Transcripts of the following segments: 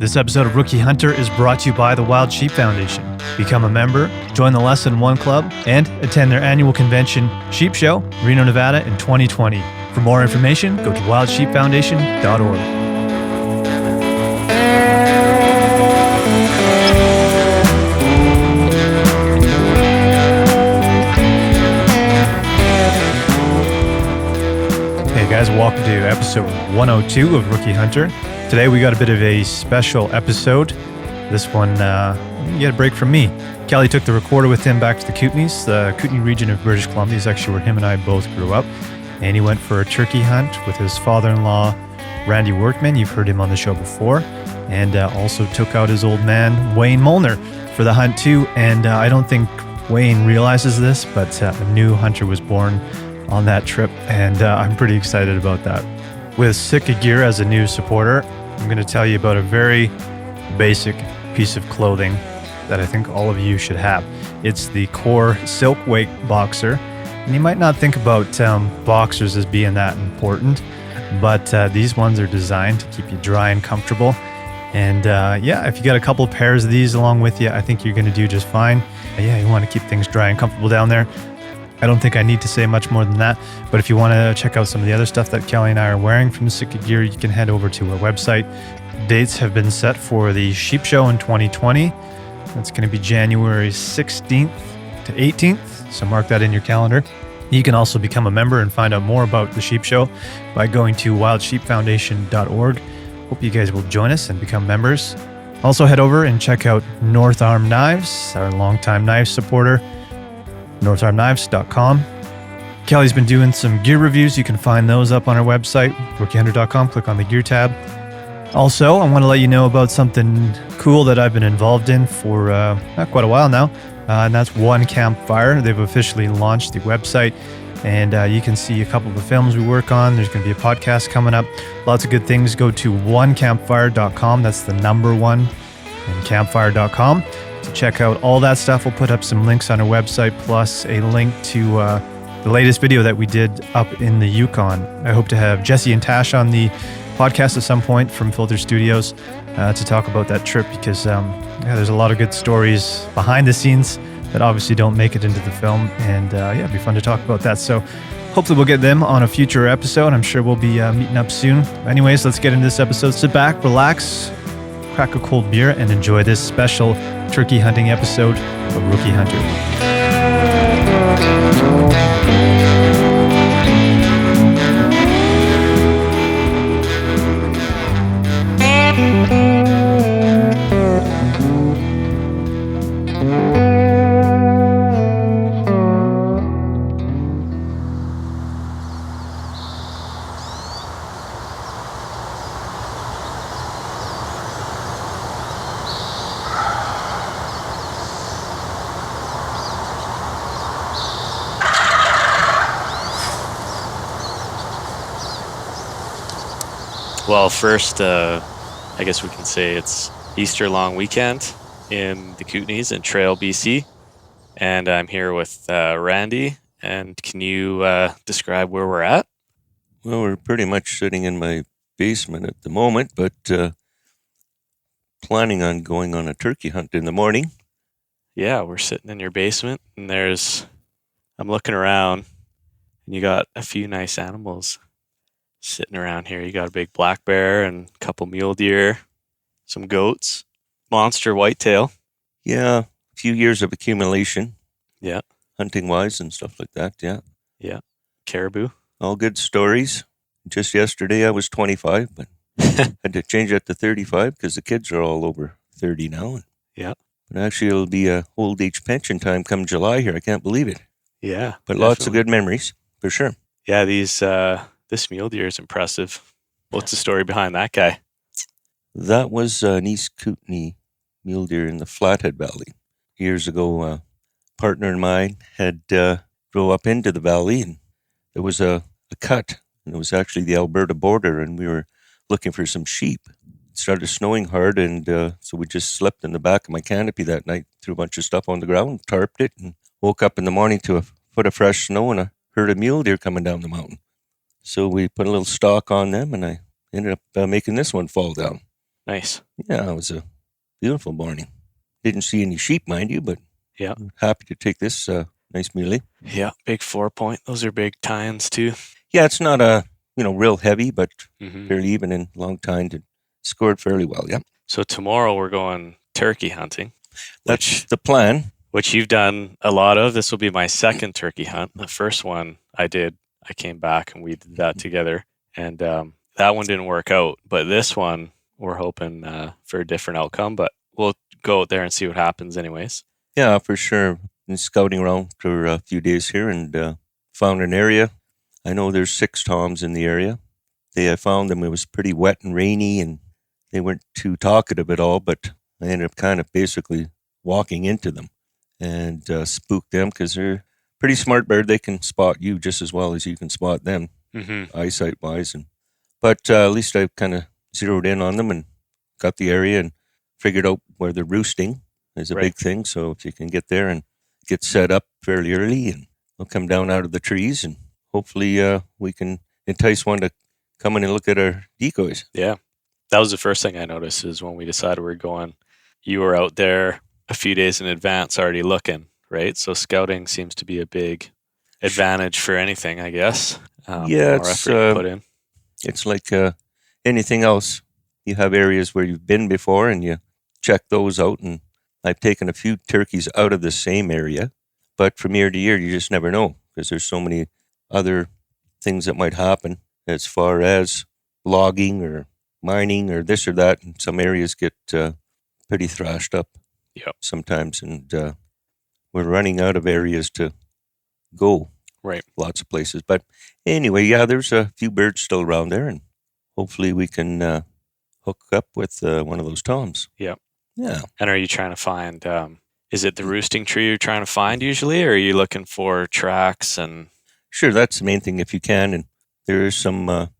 This episode of Rookie Hunter is brought to you by the Wild Sheep Foundation. Become a member, join the Lesson 1 Club, and attend their annual convention, Sheep Show, Reno, Nevada in 2020. For more information, go to wildsheepfoundation.org. Hey guys, welcome to episode 102 of Rookie Hunter. Today we got a bit of a special episode. This one, you get a break from me. Kelly took the recorder with him back to the Kootenays, the Kootenay region of British Columbia is actually where him and I both grew up. And he went for a turkey hunt with his father-in-law, Randy Workman. You've heard him on the show before. And also took out his old man, Wayne Molnar, for the hunt too. And I don't think Wayne realizes this, but a new hunter was born on that trip. And I'm pretty excited about that. With Sitka Gear as a new supporter, I'm going to tell you about a very basic piece of clothing that I think all of you should have. It's the Core Silk Wake Boxer. And you might not think about boxers as being that important, but these ones are designed to keep you dry and comfortable. And if you got a couple of pairs of these along with you, I think you're going to do just fine. You want to keep things dry and comfortable down there. I don't think I need to say much more than that, but if you want to check out some of the other stuff that Kelly and I are wearing from Sitka Gear, you can head over to our website. Dates have been set for the Sheep Show in 2020. That's going to be January 16th to 18th, so mark that in your calendar. You can also become a member and find out more about the Sheep Show by going to wildsheepfoundation.org. Hope you guys will join us and become members. Also head over and check out North Arm Knives, our longtime knife supporter. NorthArmKnives.com. Kelly's been doing some gear reviews. You can find those up on our website, RookieHunter.com. Click on the gear tab. Also, I want to let you know about something cool that I've been involved in for quite a while now, and that's One Campfire. They've officially launched the website, and you can see a couple of the films we work on. There's going to be a podcast coming up. Lots of good things. Go to onecampfire.com. That's the number one, and campfire.com. To check out all that stuff. We'll put up some links on our website, plus a link to the latest video that we did up in the Yukon. I hope to have Jesse and Tash on the podcast at some point from Filter Studios to talk about that trip, because there's a lot of good stories behind the scenes that obviously don't make it into the film, and it'd be fun to talk about that. So hopefully we'll get them on a future episode. I'm sure we'll be meeting up soon. Anyways, let's get into this episode. Sit back, relax, crack a cold beer, and enjoy this special turkey hunting episode of Rookie Hunter. Well, first, I guess we can say it's Easter long weekend in the Kootenays in Trail, BC. And I'm here with Randy. And can you describe where we're at? Well, we're pretty much sitting in my basement at the moment, but planning on going on a turkey hunt in the morning. Yeah, we're sitting in your basement, and I'm looking around, and you got a few nice animals sitting around here. You got a big black bear and a couple mule deer, some goats, monster whitetail. Yeah, a few years of accumulation. Yeah. Hunting-wise and stuff like that, yeah. Yeah. Caribou. All good stories. Just yesterday I was 25, but had to change that to 35 because the kids are all over 30 now. Yeah. But actually it'll be a old age pension time come July here. I can't believe it. Yeah. But lots of good memories, for sure. Yeah, this mule deer is impressive. What's the story behind that guy? That was an East Kootenay mule deer in the Flathead Valley. Years ago, a partner and mine had drove up into the valley, and there was a cut, and it was actually the Alberta border, and we were looking for some sheep. It started snowing hard, and so we just slept in the back of my canopy that night, threw a bunch of stuff on the ground, tarped it, and woke up in the morning to a foot of fresh snow and a herd of mule deer coming down the mountain. So we put a little stock on them, and I ended up making this one fall down. Nice. Yeah, it was a beautiful morning. Didn't see any sheep, mind you, but Yeah. I'm happy to take this nice muley. Yeah, big 4-point. Those are big tines too. Yeah, it's not real heavy, but Hmm. fairly even and long tine to scored fairly well. Yeah, So tomorrow we're going turkey hunting, that's the plan. which you've done a lot of. This will be my second turkey hunt. The first one I came back and we did that together, and that one didn't work out. But this one, we're hoping for a different outcome. But we'll go out there and see what happens, anyways. Yeah, for sure. Been scouting around for a few days here and found an area. I know there's 6 toms in the area. I found them. It was pretty wet and rainy, and they weren't too talkative at all. But I ended up kind of basically walking into them and spooked them because they're pretty smart bird. They can spot you just as well as you can spot them, eyesight wise. But at least I kind of zeroed in on them and got the area and figured out where they're roosting is a Right. big thing. So if you can get there and get set up fairly early, and they'll come down out of the trees, and hopefully we can entice one to come in and look at our decoys. Yeah. That was the first thing I noticed is when we decided we were going, you were out there a few days in advance already looking, right? So scouting seems to be a big advantage for anything, I guess. Yeah, more it's, effort you put in. It's like anything else. You have areas where you've been before and you check those out. And I've taken a few turkeys out of the same area. But from year to year, you just never know because there's so many other things that might happen as far as logging or mining or this or that. And some areas get pretty thrashed up Yep. sometimes. And we're running out of areas to go. Right. Lots of places. But anyway, yeah, there's a few birds still around there, and hopefully we can hook up with one of those toms. Yep. Yeah. And are you trying to find, is it the roosting tree you're trying to find usually, or are you looking for tracks and? Sure, that's the main thing if you can. And there are some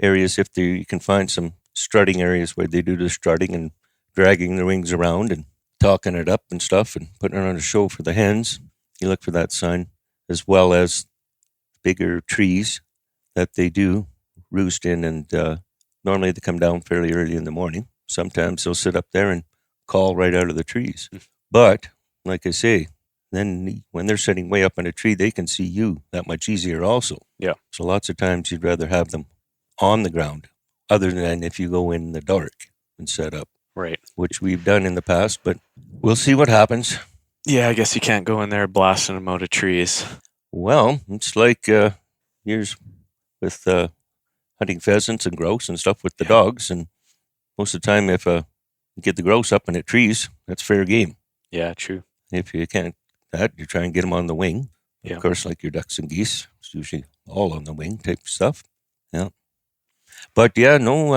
areas you can find some strutting areas where they do the strutting and dragging their wings around and talking it up and stuff and putting it on a show for the hens. You look for that sign, as well as bigger trees that they do roost in, and normally they come down fairly early in the morning. Sometimes they'll sit up there and call right out of the trees. But like I say, then when they're sitting way up in a tree, they can see you that much easier also. Yeah. So lots of times you'd rather have them on the ground, other than if you go in the dark and set up, Right. which we've done in the past. But we'll see what happens. Yeah, I guess you can't go in there blasting them out of trees. Well, it's like years with hunting pheasants and grouse and stuff with the dogs. And most of the time, if you get the grouse up in the trees, that's fair game. Yeah, true. If you can't you try and get them on the wing. Yeah. Of course, like your ducks and geese, it's usually all on the wing type stuff. Yeah. But yeah, no,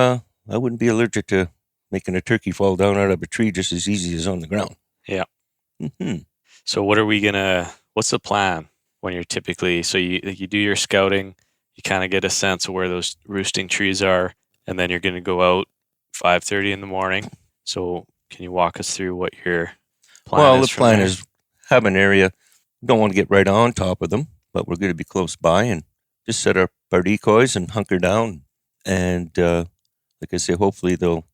I wouldn't be allergic to making a turkey fall down out of a tree just as easy as on the ground. Yeah. Mm-hmm. So what's the plan when you're typically, so you do your scouting, you kind of get a sense of where those roosting trees are, and then you're going to go out 5:30 in the morning. So can you walk us through what your plan Well, is the from plan there? is have an area. Don't want to get right on top of them, but we're going to be close by and just set up our decoys and hunker down. And like I say, hopefully they'll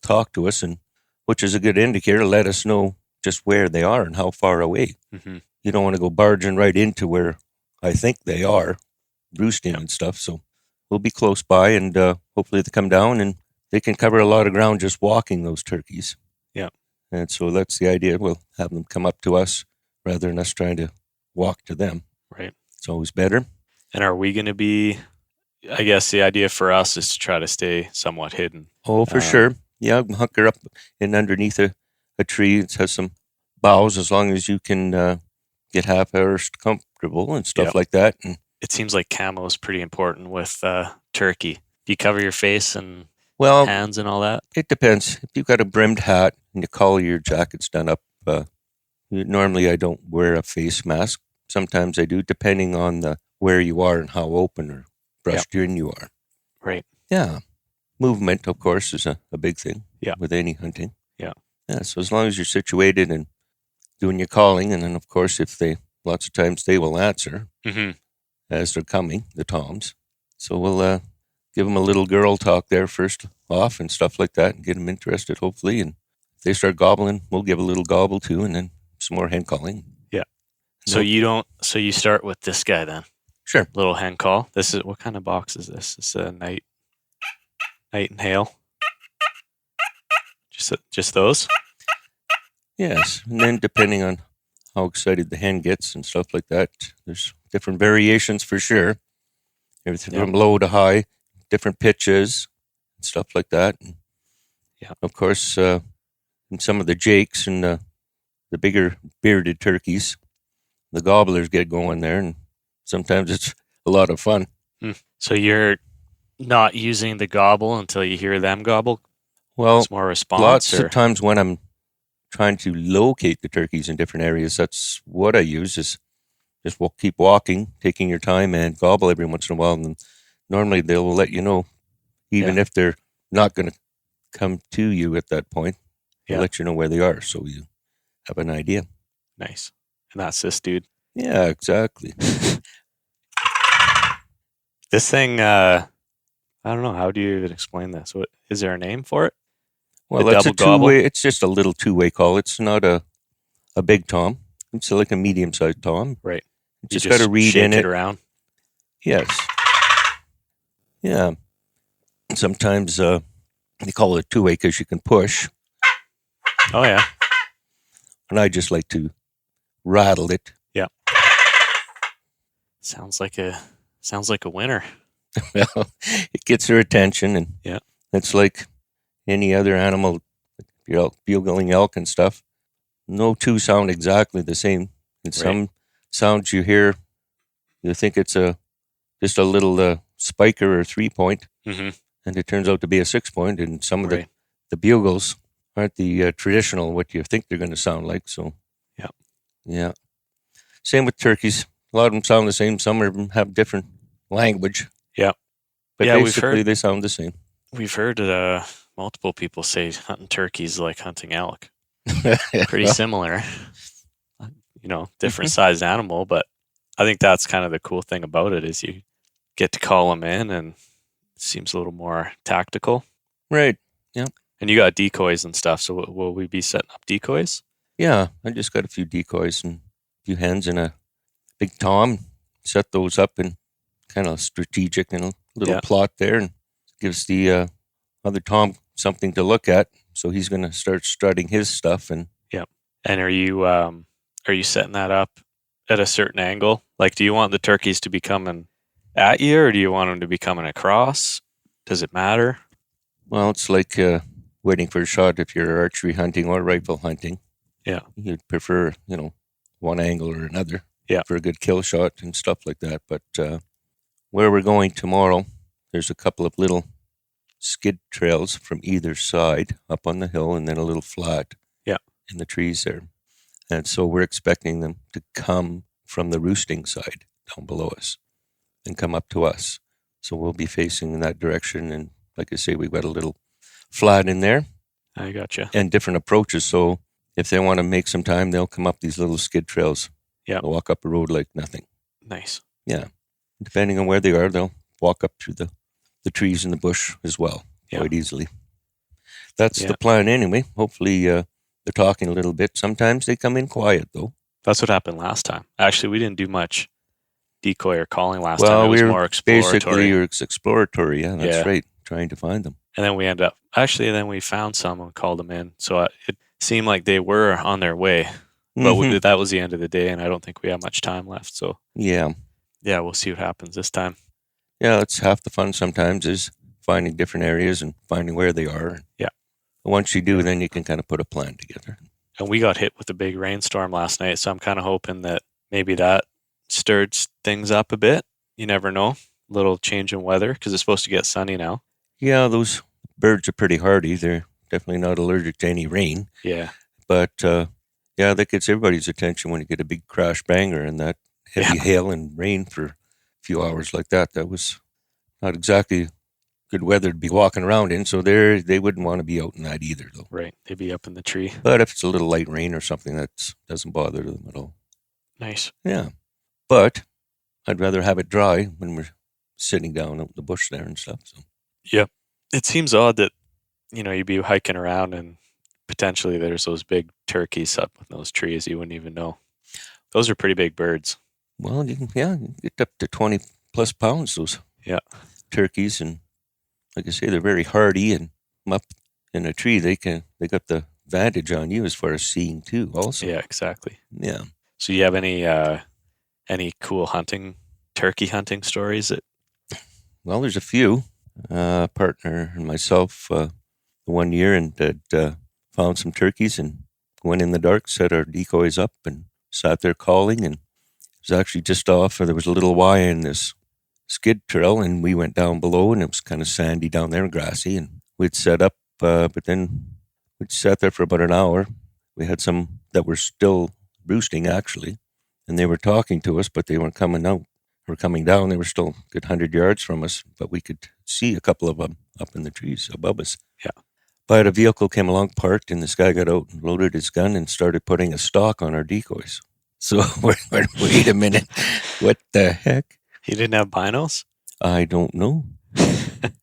talk to us, and which is a good indicator. Let us know just where they are and how far away. Mm-hmm. You don't want to go barging right into where I think they are roosting Yep. and stuff. So we'll be close by, and hopefully they come down and they can cover a lot of ground just walking those turkeys. Yeah. And so that's the idea. We'll have them come up to us rather than us trying to walk to them. Right. It's always better. And are we going to be, I guess the idea for us is to try to stay somewhat hidden. Oh, for sure. Yeah, hunker up in underneath a tree. It has some boughs, as long as you can get half-hours comfortable and stuff Yep. like that. And It seems like camo is pretty important with turkey. Do you cover your face and well, hands and all that? it depends. If you've got a brimmed hat and the collar of your jacket's done up, normally I don't wear a face mask. Sometimes I do, depending on where you are and how open or brushed in you are. Right. Yeah. Movement, of course, is a big thing Yeah. with any hunting. Yeah. Yeah, so as long as you're situated and doing your calling, and then, of course, lots of times they will answer Mm-hmm. as they're coming, the toms. So we'll give them a little girl talk there first off and stuff like that and get them interested, hopefully. And if they start gobbling, we'll give a little gobble too, and then some more hen calling. Yeah. So you start with this guy then. Sure. Little hen call. This is, what kind of box is this? It's a night and hail. Just those? Yes. And then depending on how excited the hen gets and stuff like that, there's different variations for sure. Everything from low to high, different pitches, and stuff like that. And of course, in some of the jakes and the bigger bearded turkeys, the gobblers get going there, and sometimes it's a lot of fun. So you're not using the gobble until you hear them gobble? Well, it's more response? Lots of times when I'm trying to locate the turkeys in different areas, that's what I use is just keep walking, taking your time, and gobble every once in a while. And normally they'll let you know, even if they're not going to come to you at that point. They'll let you know where they are, so you have an idea. Nice. And that's this dude? Yeah, exactly. This thing, I don't know. How do you even explain this? What is there a name for it? Well, it's a two-way. It's just a little two-way call. It's not a big tom. It's like a medium-sized tom. Right. You just got to read in it around. Yes. Yeah. Sometimes they call it two-way because you can push. Oh yeah. And I just like to rattle it. Yeah. Sounds like a winner. Well, it gets their attention, and it's like any other animal, bugling elk and stuff. No two sound exactly the same. In some sounds you hear, you think it's just a little spiker or 3-point, and it turns out to be a 6-point. And some of the bugles aren't the traditional what you think they're going to sound like. So yeah. Same with turkeys. A lot of them sound the same. Some of them have different language. Yeah. But basically they sound the same. We've heard multiple people say hunting turkeys like hunting elk. Pretty similar. Different sized animal, but I think that's kind of the cool thing about it is you get to call them in, and it seems a little more tactical. Right. Yeah. And you got decoys and stuff. So will we be setting up decoys? Yeah, I just got a few decoys and a few hens and a big tom. Set those up in kind of strategic and a little plot there, and gives the other tom something to look at. So he's going to start strutting his stuff. And are you setting that up at a certain angle? Like, do you want the turkeys to be coming at you, or do you want them to be coming across? Does it matter? Well, it's like waiting for a shot if you're archery hunting or rifle hunting. Yeah. You'd prefer, one angle or another for a good kill shot and stuff like that. But where we're going tomorrow, there's a couple of little skid trails from either side up on the hill, and then a little flat in the trees there. And so we're expecting them to come from the roosting side down below us and come up to us. So we'll be facing in that direction. And like I say, we've got a little flat in there. I gotcha. And different approaches. So if they want to make some time, they'll come up these little skid trails. Yeah. They'll walk up a road like nothing. Nice. Yeah. Depending on where they are, they'll walk up through the trees in the bush as well, quite easily. That's the plan anyway. Hopefully they're talking a little bit. Sometimes they come in quiet, though. That's what happened last time. Actually, we didn't do much decoy or calling last time. It was more exploratory. Basically, it's exploratory. Yeah, that's right. Trying to find them. And then we found some and called them in. So it seemed like they were on their way. But that was the end of the day, and I don't think we have much time left. So yeah, we'll see what happens this time. Yeah, that's half the fun sometimes is finding different areas and finding where they are. Yeah. Once you do, then you can kind of put a plan together. And we got hit with a big rainstorm last night, so I'm kind of hoping that maybe that stirred things up a bit. You never know. Little change in weather because it's supposed to get sunny now. Yeah, those birds are pretty hardy. They're definitely not allergic to any rain. Yeah. But that gets everybody's attention when you get a big crash banger and that heavy hail and rain for a few hours like that. That was not exactly good weather to be walking around in, so they wouldn't want to be out in that either, though. Right, they'd be up in the tree. But if it's a little light rain or something, that doesn't bother them at all. Nice. Yeah, but I'd rather have it dry when we're sitting down out in the bush there and stuff. So Yep. It seems odd that, you'd be hiking around and potentially there's those big turkeys up in those trees. You wouldn't even know. Those are pretty big birds. well, you can get up to 20+ pounds, those Yeah. turkeys, and like I say, they're very hardy, and up in a tree they got the advantage on you as far as seeing too. Also, Yeah, exactly. yeah. So you have any cool turkey hunting stories that Well, there's a few. Partner and myself, one year, and had found some turkeys and went in the dark, set our decoys up, and sat there calling. And it was actually just off. There was a little Y in this skid trail, and we went down below, and it was kind of sandy down there and grassy. And we'd set up, but then we'd sat there for about an hour. We had some that were still roosting, actually, and they were talking to us, but they weren't coming out or coming down. They were still a good 100 yards from us, but we could see a couple of them up in the trees above us. Yeah. But a vehicle came along, parked, and this guy got out and loaded his gun and started putting a stock on our decoys. So wait a minute, what the heck? he didn't have binos? I don't know.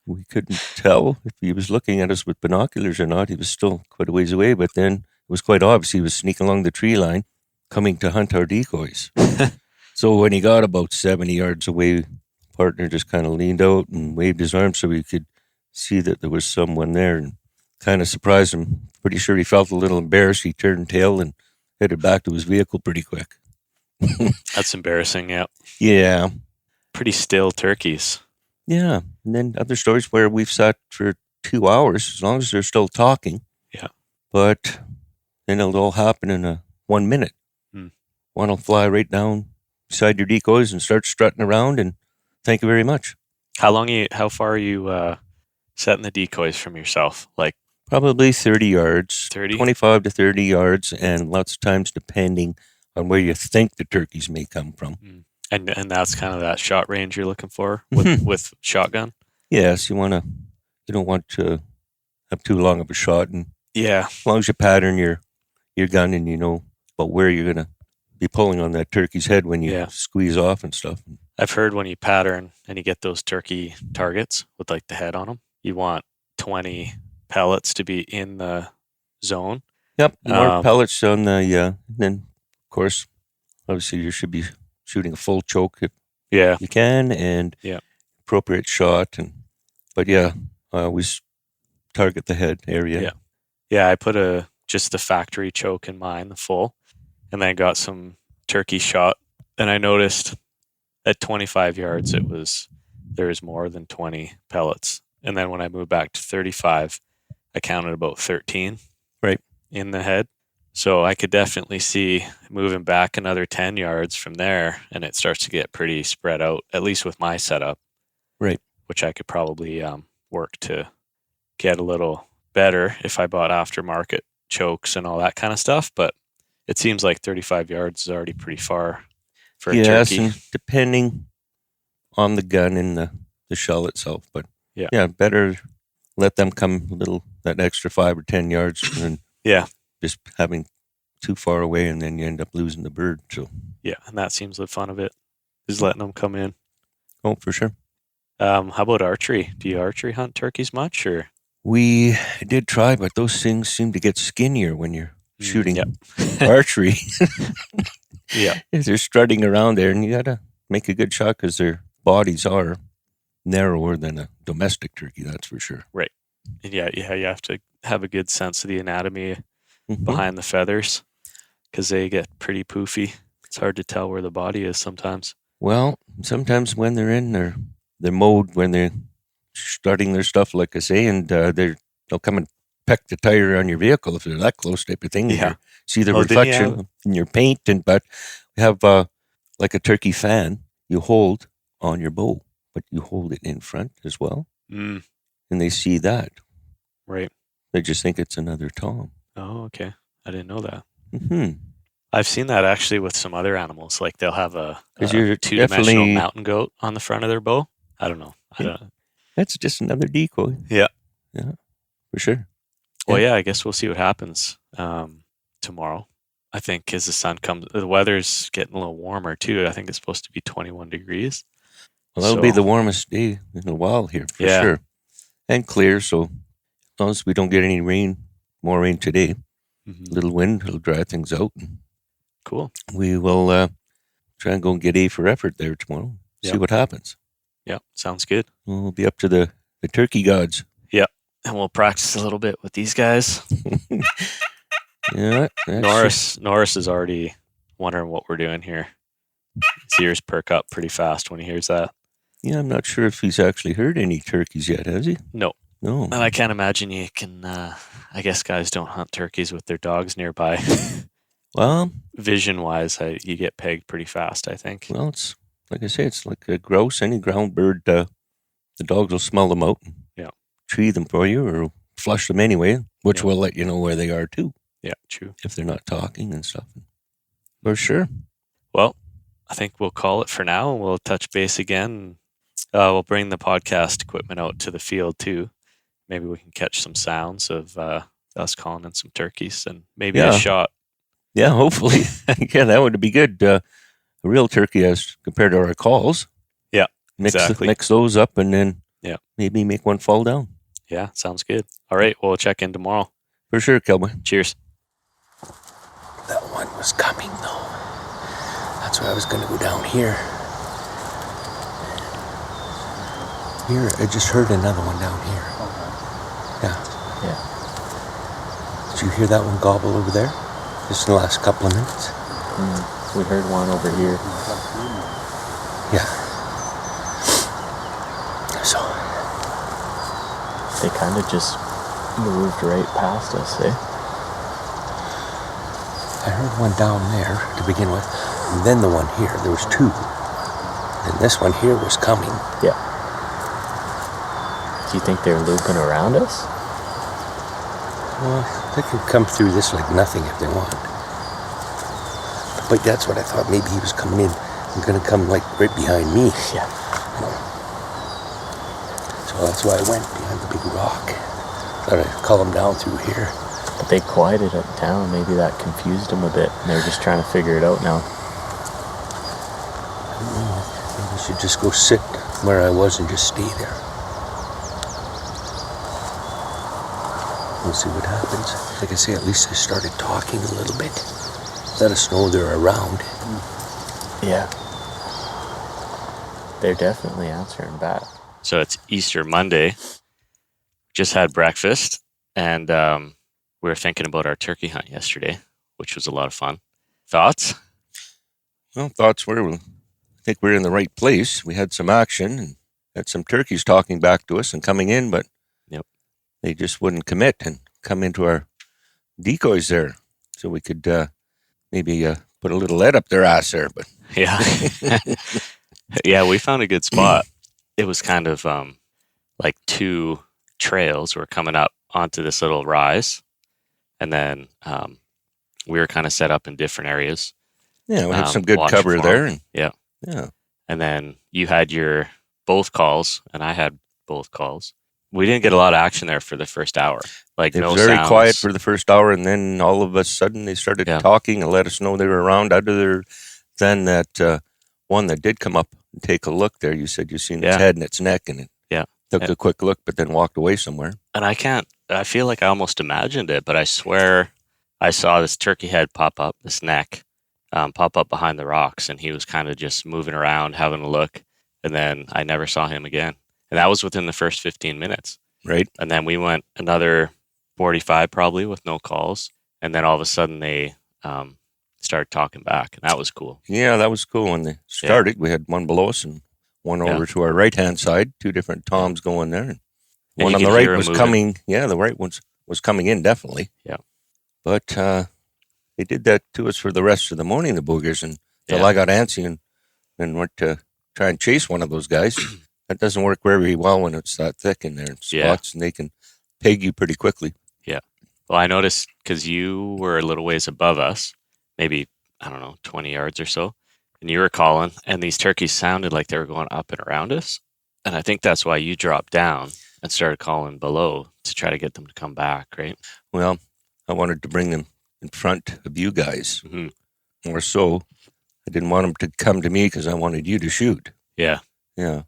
We couldn't tell if he was looking at us with binoculars or not. He was still quite a ways away, but then it was quite obvious he was sneaking along the tree line, coming to hunt our decoys. So when he got about 70 yards away, partner just kind of leaned out and waved his arm so we could see that there was someone there, and kind of surprised him. Pretty sure he felt a little embarrassed. He turned tail and headed back to his vehicle pretty quick. That's embarrassing. Yeah. Yeah. Pretty still turkeys. Yeah. And then other stories where we've sat for 2 hours, as long as they're still talking. Yeah. But then it'll all happen in 1 minute. One will fly right down beside your decoys and start strutting around, and thank you very much. How far are you setting the decoys from yourself? Like Probably 30 yards, 30? 25 to 30 yards, and lots of times depending on where you think the turkeys may come from. And that's kind of that shot range you're looking for Mhm. with shotgun? Yes, you don't want to have too long of a shot, and Yeah. as long as you pattern your gun and you know about where you're going to be pulling on that turkey's head when you Yeah. squeeze off and stuff. I've heard when you pattern and you get those turkey targets with like the head on them, you want 20 pellets to be in the zone. Yep, more pellets on the, and then of course, obviously you should be shooting a full choke if Yeah. you can, and Yeah. appropriate shot. But yeah, I always target the head area. Yeah. Yeah, I put just the factory choke in mine, the full, and then I got some turkey shot, and I noticed at 25 yards there was more than 20 pellets. And then when I moved back to 35, I counted about 13 Right. in the head. So I could definitely see moving back another 10 yards from there, and it starts to get pretty spread out, at least with my setup. Right. Which I could probably work to get a little better if I bought aftermarket chokes and all that kind of stuff. But it seems like 35 yards is already pretty far for a Yes, turkey. and depending on the gun and the shell itself. But Yeah. better let them come that extra 5 or 10 yards than Yeah. just having too far away, and then you end up losing the bird. So Yeah, and that seems the fun of it, is letting them come in. oh, for sure. How about archery? Do you archery hunt turkeys much, or? We did try, but those things seem to get skinnier when you're shooting Yep. archery. Yeah. They're strutting around there, and you got to make a good shot because their bodies are narrower than a domestic turkey, that's for sure. Right. And yeah, you have to have a good sense of the anatomy Mhm. behind the feathers because they get pretty poofy. It's hard to tell where the body is sometimes. Well, sometimes when they're in their mode, when they're starting their stuff, like I say, and they'll come and peck the tire on your vehicle if they're that close, type of thing. Yeah. You see the Oh, didn't you reflection in your paint, but we have like a turkey fan you hold on your bow, but you hold it in front as well, Mm, and they see that. right. They just think it's another tom. Oh, okay. I didn't know that. Hmm. I've seen that actually with some other animals. Like they'll have a 'Cause you're two-dimensional definitely- mountain goat on the front of their bow. I don't know. That's just another decoy. Yeah. Yeah, for sure. Well, yeah, I guess we'll see what happens tomorrow. I think as the sun comes, the weather's getting a little warmer too. I think it's supposed to be 21 degrees. Well, that'll be the warmest day in a while here for sure. And clear, so as long as we don't get any rain, more rain today, a little wind, it'll dry things out. Cool. We will try and go and get A for effort there tomorrow. See what happens. Yeah, sounds good. We'll be up to the turkey gods. Yeah, and we'll practice a little bit with these guys. Yeah, Norris is already wondering what we're doing here. His ears perk up pretty fast when he hears that. Yeah, I'm not sure if he's actually heard any turkeys yet, has he? No. No. And I can't imagine you can, I guess guys don't hunt turkeys with their dogs nearby. Well, vision-wise, you get pegged pretty fast, I think. Well, it's like I say, it's like a grouse, any ground bird. The dogs will smell them out and tree them for you or flush them anyway, which will let you know where they are too. Yeah, true. If they're not talking and stuff. For sure. Well, I think we'll call it for now. We'll touch base again. We'll bring the podcast equipment out to the field too. Maybe we can catch some sounds of us calling in some turkeys and maybe a shot. Yeah, hopefully. Yeah, that would be good. A real turkey as compared to our calls. Yeah, exactly. Mix those up and then maybe make one fall down. Yeah, sounds good. All right, we'll check in tomorrow. For sure, Kelvin. Cheers. That one was coming though. That's why I was going to go down here. Here, I just heard another one down here. Yeah. Did you hear that one gobble over there? Just in the last couple of minutes? We heard one over here. Yeah. So. They kind of just moved right past us, eh? I heard one down there to begin with, and then the one here. There was two. And this one here was coming. Yeah. Do you think they're looping around us? Well, they can come through this like nothing if they want. But that's what I thought. Maybe he was coming in and going to come like right behind me. Yeah. So that's why I went behind the big rock. Thought I'd call him down through here. But they quieted it down. Maybe that confused them a bit. And they're just trying to figure it out now. I don't know. Maybe I should just go sit where I was and just stay there. We'll see what happens. Like I say, at least they started talking a little bit. Let us know they're around. Yeah. They're definitely answering back. So it's Easter Monday. Just had breakfast, and we were thinking about our turkey hunt yesterday, which was a lot of fun. Thoughts? Well, thoughts were, I think we're in the right place. We had some action and had some turkeys talking back to us and coming in, but they just wouldn't commit and come into our decoys there. So we could maybe put a little lead up their ass there. But yeah. Yeah, we found a good spot. It was kind of like two trails were coming up onto this little rise. And then we were kind of set up in different areas. Yeah, we had some good cover there. And, yeah. And then you had your both calls, and I had both calls. We didn't get a lot of action there for the first hour. Like it no was very sounds. quiet for the first hour, and then all of a sudden they started talking and let us know they were around. Other than that one that did come up and take a look there, you said you seen its head and its neck, and it took a quick look, but then walked away somewhere. And I feel like I almost imagined it, but I swear I saw this turkey head pop up, this neck, pop up behind the rocks, and he was kind of just moving around, having a look, and then I never saw him again. And that was within the first 15 minutes. Right. And then we went another 45 probably with no calls. And then all of a sudden they started talking back. And that was cool. Yeah, that was cool. When they started, we had one below us and one over to our right-hand side, two different toms going there. And one on the right was coming. Yeah, the right one was coming in, definitely. Yeah. But they did that to us for the rest of the morning, the boogers. And until I got antsy and went to try and chase one of those guys. That doesn't work very well when it's that thick in there in spots, and they can peg you pretty quickly. Yeah. Well, I noticed because you were a little ways above us, maybe, 20 yards or so, and you were calling, and these turkeys sounded like they were going up and around us. And I think that's why you dropped down and started calling below to try to get them to come back, right? Well, I wanted to bring them in front of you guys. Mm-hmm. Or so. I didn't want them to come to me because I wanted you to shoot. Yeah. Yeah.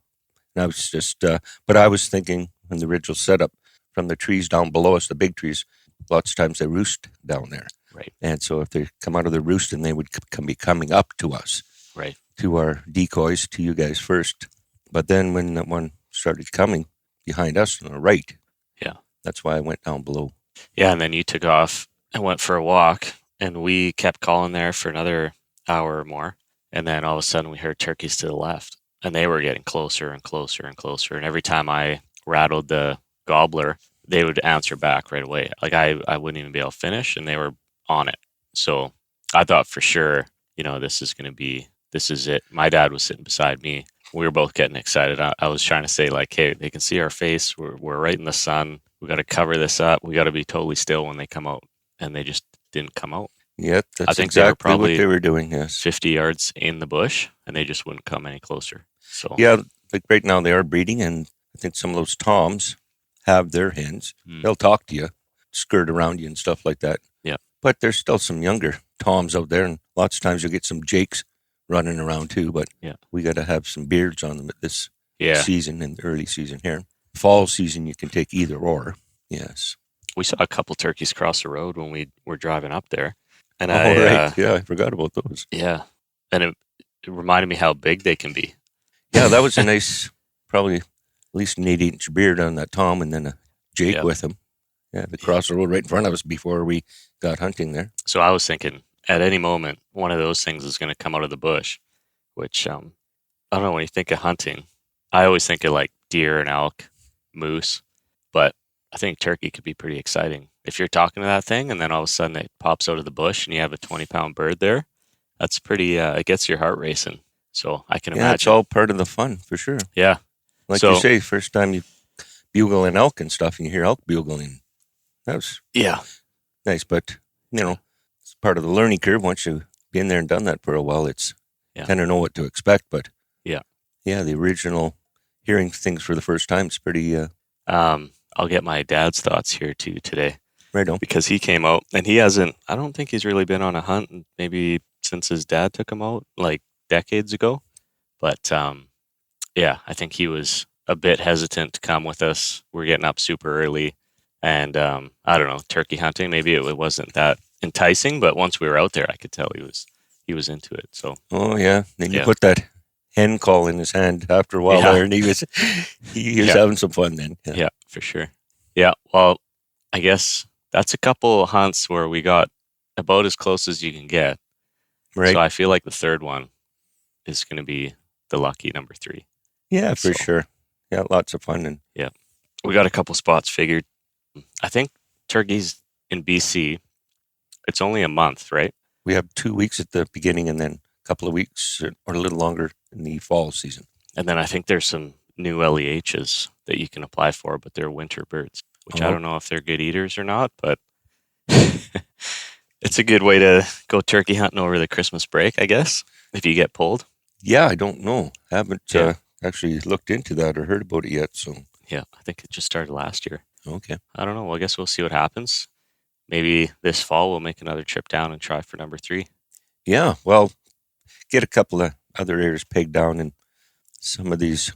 And I was just, but I was thinking in the original setup from the trees down below us, the big trees, lots of times they roost down there. Right. And so if they come out of the roost and they would be coming up to us, Right. to our decoys, to you guys first. But then when that one started coming behind us on the right, Yeah. that's why I went down below. Yeah, and then you took off and went for a walk, and we kept calling there for another hour or more. And then all of a sudden we heard turkeys to the left, and they were getting closer and closer and closer. And every time I rattled the gobbler, they would answer back right away. Like I wouldn't even be able to finish, and they were on it. So I thought for sure, this is it. My dad was sitting beside me. We were both getting excited. I was trying to say, like, hey, they can see our face. We're right in the sun. We got to cover this up. We got to be totally still when they come out. And they just didn't come out. Yeah, that's I think they were exactly what probably they were doing, yes. 50 yards in the bush, and they just wouldn't come any closer. So Yeah, like right now they are breeding, and I think some of those toms have their hens. They'll talk to you, skirt around you and stuff like that. Yeah. But there's still some younger toms out there, and lots of times you'll get some jakes running around too, but Yeah. we got to have some beards on them at this yeah, season and the early season here. Fall season, you can take either or. Yes. we saw a couple turkeys cross the road when we were driving up there. And Right. Yeah, I forgot about those. yeah, and it reminded me how big they can be. Yeah, that was a nice, probably at least an 8-inch beard on that tom, and then a jake Yep. with him. Yeah, they crossed the road right in front of us before we got hunting there. So I was thinking at any moment, one of those things is going to come out of the bush, which I don't know, when you think of hunting, I always think of like deer and elk, moose, but I think turkey could be pretty exciting. If you're talking to that thing and then all of a sudden it pops out of the bush and you have a 20-pound bird there, that's pretty, it gets your heart racing. So I can Yeah, it's imagine. all part of the fun, for sure. Yeah. Like So- you say, first time you bugle an elk and stuff, and you hear elk bugling, that was Yeah. nice. But, it's part of the learning curve. Once you've been there and done that for a while, it's Yeah. kind of know what to expect. But, Yeah. Yeah, the original hearing things for the first time is pretty I'll get my dad's thoughts here too today, right on. because he came out and I don't think he's really been on a hunt maybe since his dad took him out like decades ago. But yeah, I think he was a bit hesitant to come with us. We're getting up super early, and I don't know, turkey hunting, maybe it wasn't that enticing, but once we were out there, I could tell he was into it. So Oh, yeah. Then you Yeah. put that hen call in his hand after a while Yeah. there, and he was Yeah. having some fun then. yeah, for sure. Yeah, well, I guess that's a couple hunts where we got about as close as you can get. Right. So I feel like the third one is going to be the lucky number 3. Yeah, for So- sure. Yeah, lots of fun. And We got a couple spots figured. I think turkeys in BC, it's only a month, right? we have 2 weeks at the beginning and then a couple of weeks or a little longer in the fall season. And then I think there's some new LEHs that you can apply for, but they're winter birds, which I Oh. don't know if they're good eaters or not, but it's a good way to go turkey hunting over the Christmas break, I guess, if you get pulled. Yeah, I don't know. Haven't Yeah. actually looked into that or heard about it yet. So, Yeah, I think it just started last year. okay. I don't know. Well, I guess we'll see what happens. Maybe this fall we'll make another trip down and try for number 3. Yeah, well, get a couple of other areas pegged down, and some of these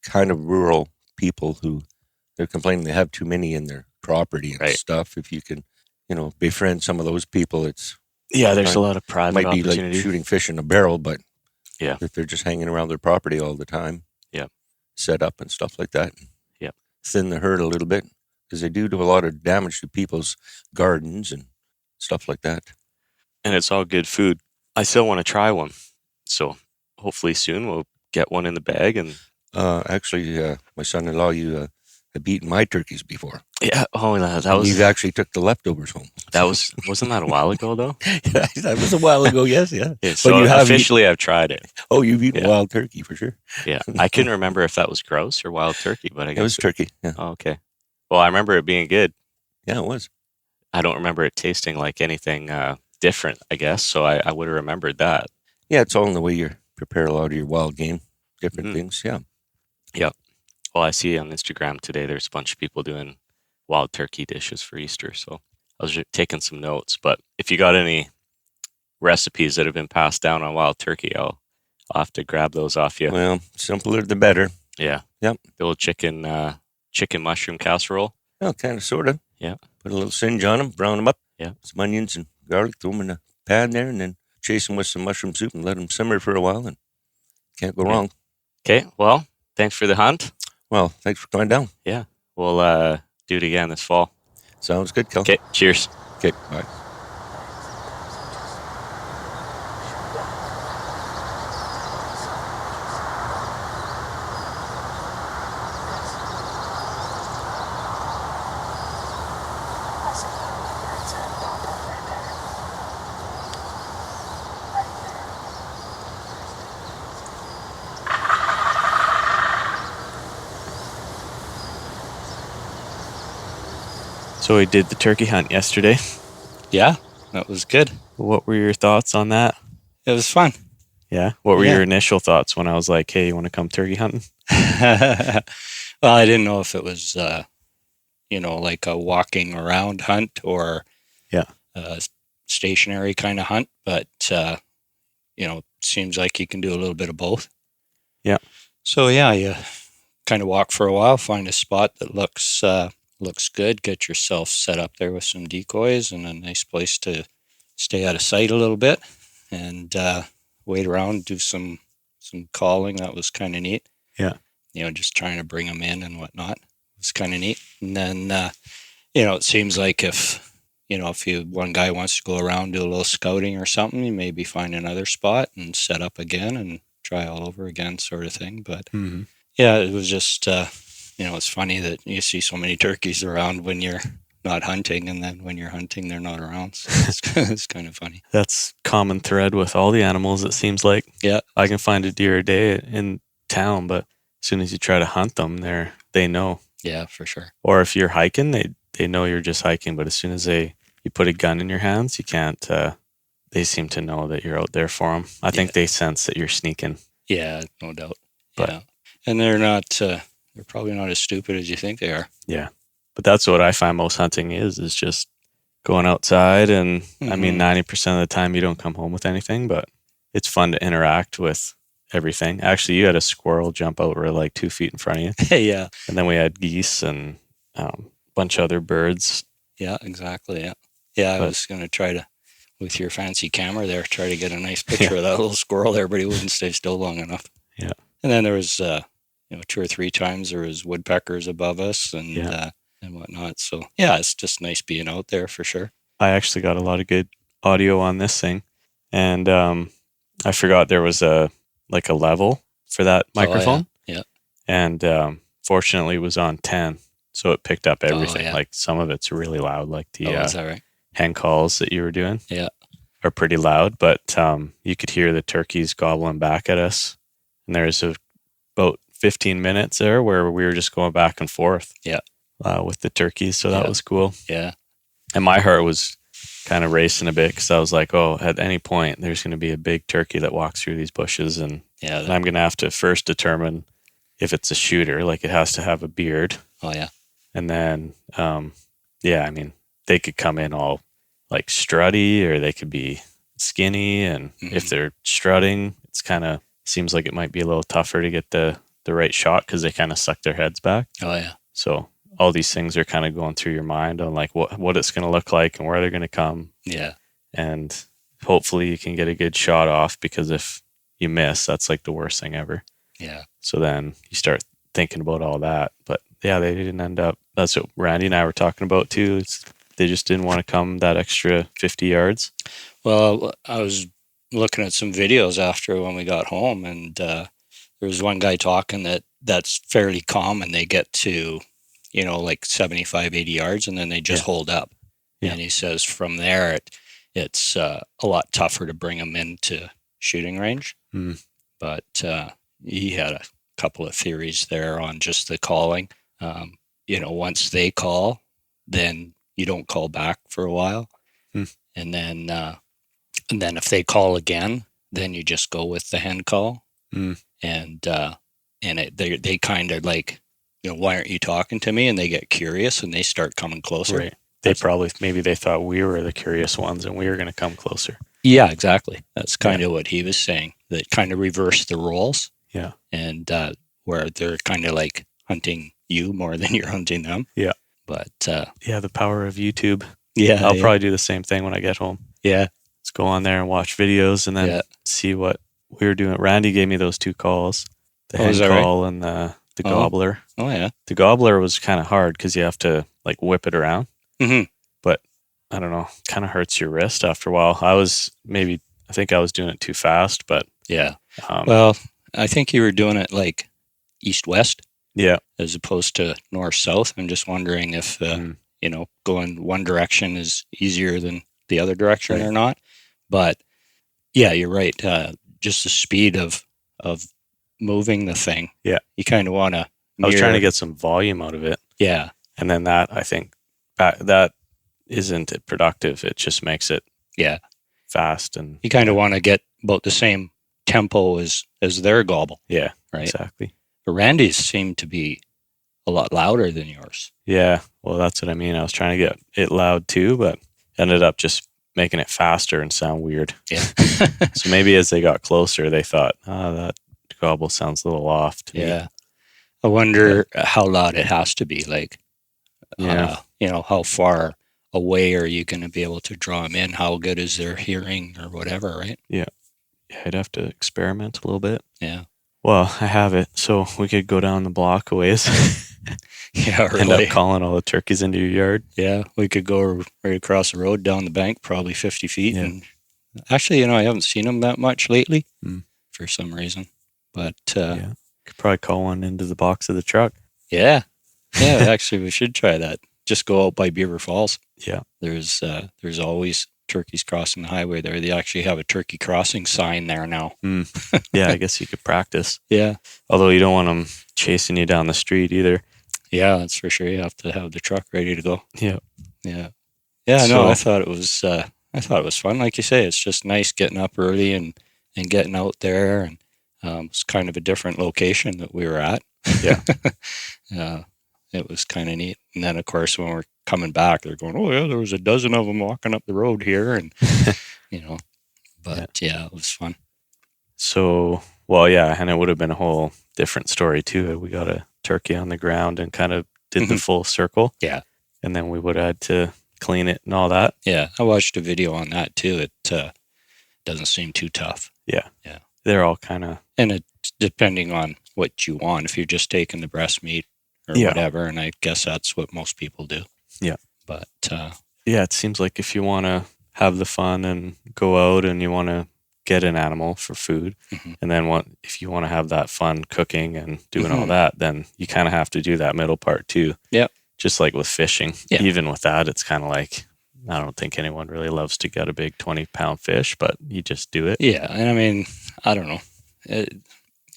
kind of rural people who they're complaining they have too many in their property and Right. stuff. If you can, befriend some of those people, it's Yeah, there's a Right. lot of private might be like opportunity. shooting fish in a barrel, but Yeah. if they're just hanging around their property all the time, Yeah. set up and stuff like that, Yeah. thin the herd a little bit, because they do a lot of damage to people's gardens and stuff like that. And it's all good food. I still want to try one. So hopefully soon we'll get one in the bag. And Actually, my son-in-law, you have eaten my turkeys before. yeah, that And was you actually took the leftovers home. wasn't that a while ago though? Yeah, that was a while ago. Yes, yeah. Yeah, so you have officially I've tried it. Oh, you've eaten Yeah. wild turkey for sure. Yeah, I couldn't remember if that was grouse or wild turkey, but I It guess. was turkey. Yeah, Oh, okay. Well, I remember it being good. yeah, it was. I don't remember it tasting like anything different, I guess. So I would have remembered that. Yeah, it's all in the way you prepare a lot of your wild game, different Mhm. things. Yeah. Well, I see on Instagram today there's a bunch of people doing wild turkey dishes for Easter. So I was taking some notes. But if you got any recipes that have been passed down on wild turkey, I'll have to grab those off you. Well, simpler the better. Yeah. Yep. The old chicken mushroom casserole. Well, kind of, sort of. Yeah. Put a little singe on them, brown them up. Yeah. Some onions and garlic, throw them in a pan there, and then chase them with some mushroom soup and let them simmer for a while, and can't go wrong. Okay. Well, thanks for the hunt. Well, thanks for coming down. Yeah. We'll do it again this fall. Sounds good, Kel. Okay. Cheers. Okay, bye. So we did the turkey hunt yesterday. Yeah, that was good. What were your thoughts on that? It was fun. Yeah. What were Yeah. your initial thoughts when I was like, hey, you want to come turkey hunting? Well, I didn't know if it was, like a walking around hunt or Yeah. a stationary kind of hunt, but, seems like you can do a little bit of both. Yeah. So, yeah, you kind of walk for a while, find a spot that looks good, get yourself set up there with some decoys and a nice place to stay out of sight a little bit and wait around, do some calling. That was kind of neat. Yeah. Just trying to bring them in and whatnot. It was kind of neat. And then, it seems like if one guy wants to go around, do a little scouting or something, you maybe find another spot and set up again and try all over again sort of thing. But yeah, it was just, it's funny that you see so many turkeys around when you're not hunting, and then when you're hunting, they're not around. So it's kind of funny. That's common thread with all the animals, it seems like. Yeah. I can find a deer a day in town, but as soon as you try to hunt them, they know. Yeah, for sure. Or if you're hiking, they know you're just hiking, but as soon as you put a gun in your hands, you can't, they seem to know that you're out there for them. I think they sense that you're sneaking. Yeah, no doubt. But- yeah. And they're not, they're probably not as stupid as you think they are. Yeah. But that's what I find most hunting is just going outside. And I mean, 90% of the time you don't come home with anything, but it's fun to interact with everything. Actually, you had a squirrel jump over like 2 feet in front of you. Yeah. And then we had geese and a bunch of other birds. Yeah, exactly. Yeah. Yeah, I was going to try to, with your fancy camera there, try to get a nice picture of that little squirrel there, but he wouldn't stay still long enough. Yeah. And then there was, 2 or 3 times there was woodpeckers above us and whatnot. So yeah, it's just nice being out there for sure. I actually got a lot of good audio on this thing. And I forgot there was a level for that microphone. Yeah. And fortunately it was on 10. So it picked up everything. yeah. Like some of it's really loud, like the Is that right? hen calls that you were doing. Yeah. Are pretty loud, but you could hear the turkeys gobbling back at us. And there's about 15 minutes there where we were just going back and forth. Yeah. With the turkeys. So that was cool. Yeah. And my heart was kind of racing a bit because I was like, oh, at any point there's going to be a big turkey that walks through these bushes, and I'm going to have to first determine if it's a shooter, like it has to have a beard. Oh yeah. And then, I mean, they could come in all like strutty, or they could be skinny. And if they're strutting, it's kind of seems like it might be a little tougher to get the right shot because they kind of suck their heads back. Oh yeah. So all these things are kind of going through your mind on like what it's going to look like and where they're going to come. Yeah. And hopefully you can get a good shot off, because if you miss, that's like the worst thing ever. Yeah. So then you start thinking about all that. But yeah, they didn't end up. That's what Randy and I were talking about too. They just didn't want to come that extra 50 yards. Well, I was looking at some videos after when we got home, and there was one guy talking that's fairly common. They get to, like 75, 80 yards, and then they just hold up. Yeah. And he says from there, it's a lot tougher to bring them into shooting range. But he had a couple of theories there on just the calling. Once they call, then you don't call back for a while. And then if they call again, then you just go with the hen call. And they kind of like, why aren't you talking to me? And they get curious and they start coming closer. Right. Maybe they thought we were the curious ones and we were going to come closer. Yeah, exactly. That's kind of what he was saying. That kind of reversed the roles. Yeah. And where they're kind of like hunting you more than you're hunting them. Yeah. But Yeah, the power of YouTube. yeah, I'll probably do the same thing when I get home. yeah, Let's go on there and watch videos and then see what we were doing. Randy gave me those 2 calls, the hen is that right? call and the gobbler. Oh yeah. The gobbler was kind of hard because you have to like whip it around. Mm-hmm. But I don't know, kind of hurts your wrist after a while. I think I was doing it too fast, but Yeah. Well, I think you were doing it like east-west. Yeah. As opposed to north-south. I'm just wondering if, going one direction is easier than the other direction or not. But yeah, you're right. Just the speed of moving the thing. Yeah. You kind of want to. I was trying to get some volume out of it. Yeah. And then that, I think, that isn't productive. It just makes it fast. And you kind of want to get about the same tempo as their gobble. Yeah. Right. Exactly. But Randy's seemed to be a lot louder than yours. Yeah. Well, that's what I mean. I was trying to get it loud too, but ended up just making it faster and sound weird. Yeah. So maybe as they got closer, they thought, that gobble sounds a little off to me. Yeah. I wonder how loud it has to be. Like, how far away are you going to be able to draw them in? How good is their hearing or whatever, right? Yeah. I'd have to experiment a little bit. Yeah. Well, I have it, so we could go down the block a ways. Yeah, really. End up calling all the turkeys into your yard. Yeah, we could go right across the road down the bank, probably 50 feet. Yeah. And actually, I haven't seen them that much lately for some reason. But could probably call one into the box of the truck. Yeah, actually, we should try that. Just go out by Beaver Falls. Yeah, there's always turkeys crossing the highway there. They actually have a turkey crossing sign there now. Yeah, I guess you could practice. Yeah, although you don't want them chasing you down the street either. Yeah, that's for sure. You have to have the truck ready to go. Yeah. No, I thought it was fun. Like you say, it's just nice getting up early and getting out there, and it's kind of a different location that we were at. Yeah. It was kind of neat. And then, of course, when we're coming back, they're going, "Oh yeah, there was a dozen of them walking up the road here," and But it was fun. So, well, yeah, and it would have been a whole different story too. We got a turkey on the ground and kind of did the full circle. Yeah. And then we would have had to clean it and all that. Yeah. I watched a video on that too. It doesn't seem too tough. Yeah. Yeah. They're all kind of... And it's depending on what you want. If you're just taking the breast meat or whatever, and I guess that's what most people do. Yeah. But... yeah, it seems like if you want to have the fun and go out and you want to get an animal for food, and then if you want to have that fun cooking and doing all that, then you kind of have to do that middle part too. Yeah. Just like with fishing. Yeah. Even with that, it's kind of like, I don't think anyone really loves to get a big 20-pound fish, but you just do it. Yeah. And I mean, I don't know.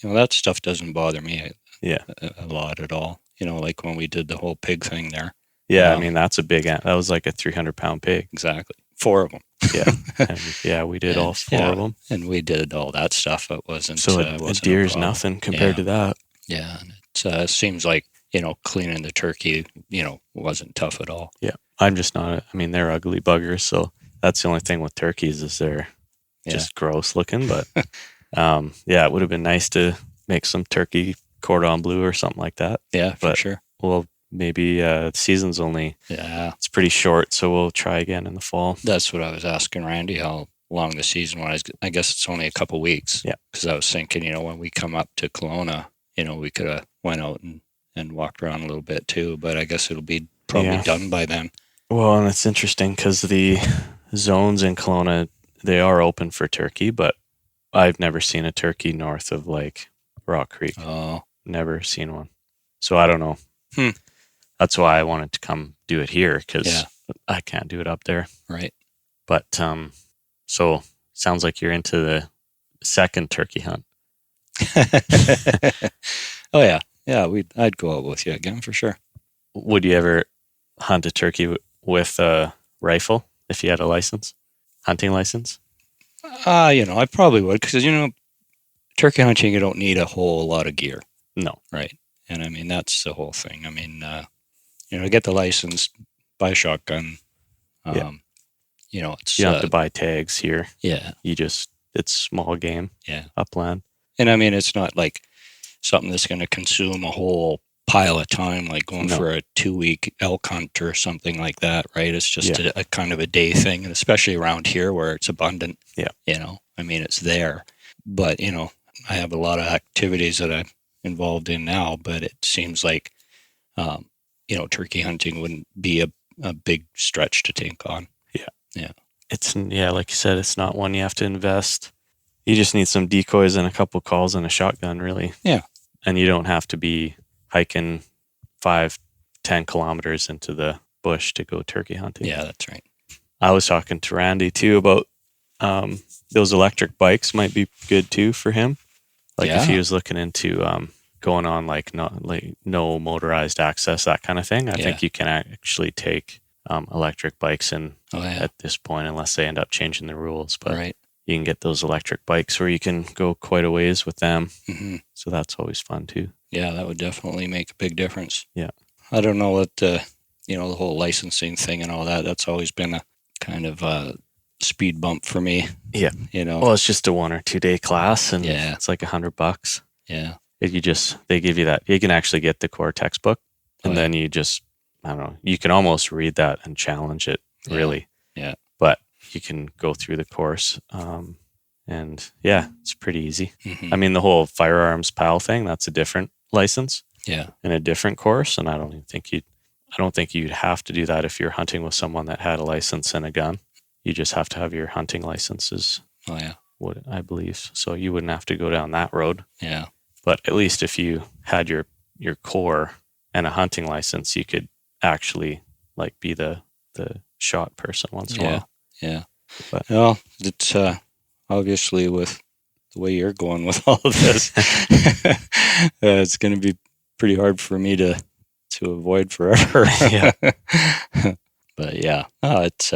That stuff doesn't bother me a lot at all. Like when we did the whole pig thing there. Yeah. I mean, that's a big, that was like a 300-pound pig. Exactly. 4 of them. Yeah. And we did all 4 of them. And we did all that stuff. It wasn't. So a deer's nothing compared to that. Yeah. And it seems like, cleaning the turkey, wasn't tough at all. Yeah. I'm just not, they're ugly buggers. So that's the only thing with turkeys is they're just gross looking. But it would have been nice to make some turkey cordon bleu or something like that. Yeah, for sure. Well, maybe the season's only, it's pretty short. So we'll try again in the fall. That's what I was asking Randy, how long the season was. I guess it's only a couple weeks. Yeah. Because I was thinking, when we come up to Kelowna, we could have went out and walked around a little bit too, but I guess it'll be probably done by then. Well, and it's interesting because the zones in Kelowna, they are open for turkey, but I've never seen a turkey north of like Rock Creek. Oh. Never seen one. So I don't know. That's why I wanted to come do it here because I can't do it up there. Right. But so sounds like you're into the second turkey hunt. Oh yeah. Yeah, I'd go out with you again for sure. Would you ever hunt a turkey with a rifle if you had a license? Hunting license? I probably would because, turkey hunting, you don't need a whole lot of gear. No. Right. And that's the whole thing. Get the license, buy a shotgun. it's You don't have to buy tags here. yeah, It's small game, yeah. upland. And I mean, it's not like something that's going to consume a whole pile of time, like going No. for a 2-week elk hunt or something like that, right? It's just Yeah. a kind of a day thing, and especially around here where it's abundant. Yeah. I mean, it's there. But, I have a lot of activities that I'm involved in now, but it seems like, turkey hunting wouldn't be a big stretch to take on. It's, like you said, it's not one you have to invest. You just need some decoys and a couple calls and a shotgun, really. Yeah. And you don't have to be hiking 5-10 kilometers into the bush to go turkey hunting. Yeah, that's right. I was talking to Randy too about those electric bikes might be good too for him. Like if he was looking into going on no motorized access, that kind of thing. I think you can actually take electric bikes in at this point, unless they end up changing the rules. But Right. you can get those electric bikes where you can go quite a ways with them. Mm-hmm. So that's always fun too. Yeah, that would definitely make a big difference. Yeah. I don't know what the whole licensing thing and all that. That's always been a kind of a speed bump for me. Yeah. Well, it's just a 1 or 2 day class, and it's like $100. Yeah. They give you that. You can actually get the core textbook, and then you just, I don't know, you can almost read that and challenge it, really. Yeah. But you can go through the course, and it's pretty easy. Mm-hmm. I mean, the whole firearms PAL thing, that's a different license Yeah. and a different course, and I don't think you'd have to do that if you're hunting with someone that had a license and a gun. You just have to have your hunting licenses. Oh yeah. What I believe. So you wouldn't have to go down that road. Yeah. But at least if you had your core and a hunting license, you could actually be the shot person once in a while. Yeah. But well, it's obviously with the way you're going with all of this, it's going to be pretty hard for me to avoid forever. Yeah. But it's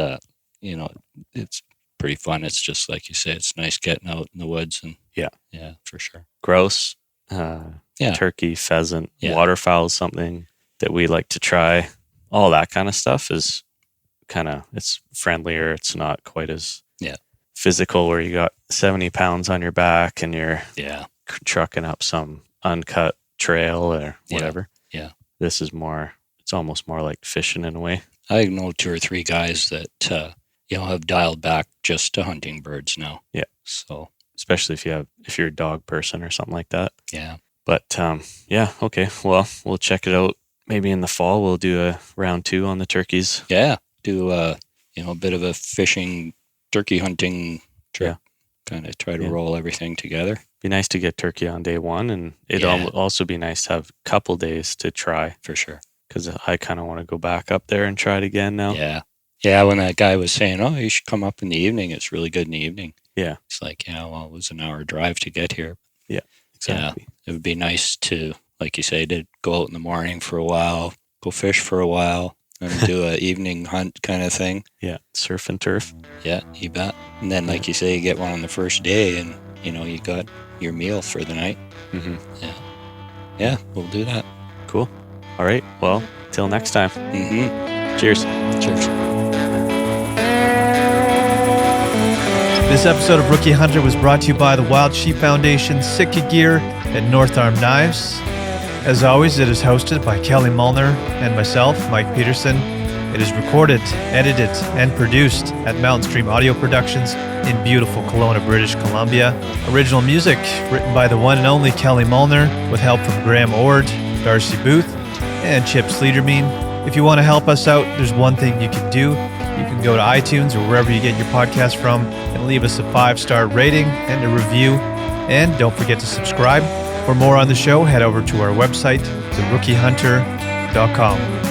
it's pretty fun. It's just like you say, it's nice getting out in the woods and yeah, for sure. Grouse, turkey, pheasant, waterfowl is something that we like to try. All that kind of stuff is it's friendlier. It's not quite as physical where you got 70 pounds on your back and you're trucking up some uncut trail or whatever. Yeah. This is it's almost more like fishing in a way. I know 2 or 3 guys that have dialed back just to hunting birds now. Yeah. So especially if you're a dog person or something like that. Yeah. But okay. Well, we'll check it out. Maybe in the fall we'll do a round 2 on the turkeys. Yeah. Do a bit of a fishing turkey hunting trip. Yeah. Kind of try to roll everything together. Be nice to get turkey on day 1, and it'd also be nice to have a couple days to try. For sure. Because I kind of want to go back up there and try it again now. Yeah. Yeah, when that guy was saying, oh, you should come up in the evening. It's really good in the evening. Yeah. It's like, it was an hour drive to get here. Yeah, exactly. Yeah, it would be nice to, like you say, to go out in the morning for a while, go fish for a while, and do an evening hunt kind of thing. Yeah, surf and turf. Yeah, you bet. And then, like you say, you get one on the first day and, you got your meal for the night. Mm-hmm. Yeah. Yeah, we'll do that. Cool. All right. Well, till next time. Mm-hmm. Cheers. Cheers. This episode of Rookie Hunter was brought to you by the Wild Sheep Foundation, Sitka Gear, and North Arm Knives. As always, it is hosted by Kelly Mullner and myself, Mike Peterson. It is recorded, edited, and produced at Mountain Stream Audio Productions in beautiful Kelowna, British Columbia. Original music written by the one and only Kelly Mullner with help from Graham Ord, Darcy Booth, and Chip Sleedermean. If you want to help us out, there's one thing you can do. You can go to iTunes or wherever you get your podcast from and leave us a 5-star rating and a review. And don't forget to subscribe. For more on the show, head over to our website, therookiehunter.com.